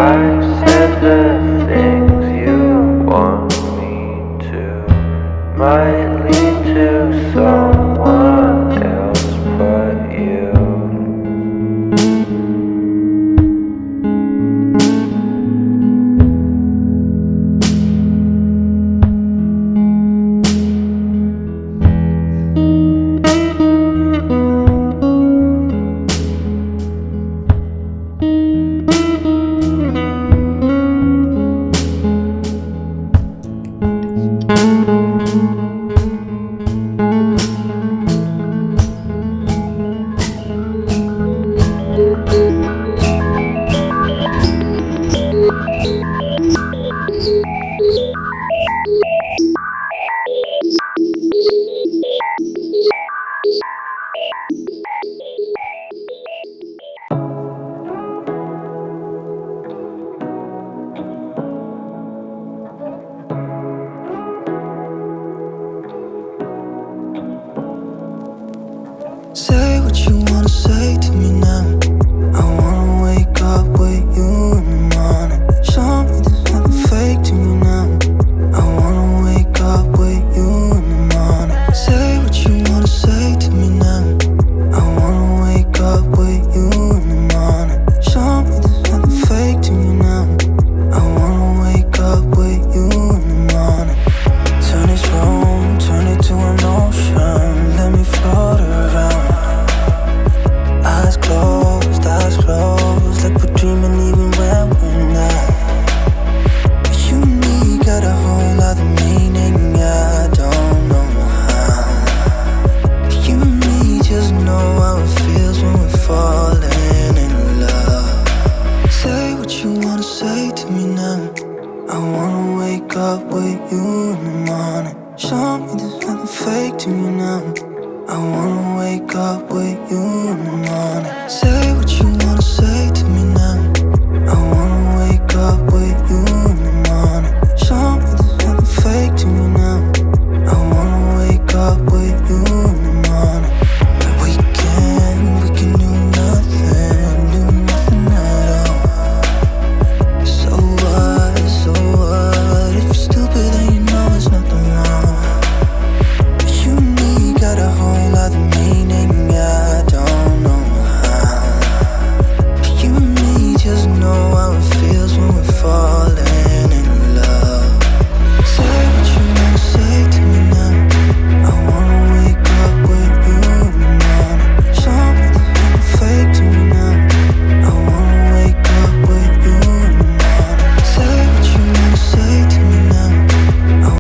I said the things you want me to might lead to someone else but you. Say what you wanna say to me now. I wanna wake up with you in the morning. Show me there's nothing fake to me now. I wanna wake up with you in the morning. Say what you wanna say to me now. I wanna wake up with you in the morning. Show me there's nothing fake to me now. I wanna wake up with you in the morning. Turn this room, turn it to an ocean. Let me float around. Eyes closed, like we're dreaming even when we're not. You and me got a whole other meaning, I don't know how. You and me just know how it feels when we're falling in love. Say what you wanna say to me now. I wanna wake up with you in the morning. Show me there's nothing fake to me now. I wanna wake up with you in the morning. Say what you wanna say to me now. I wanna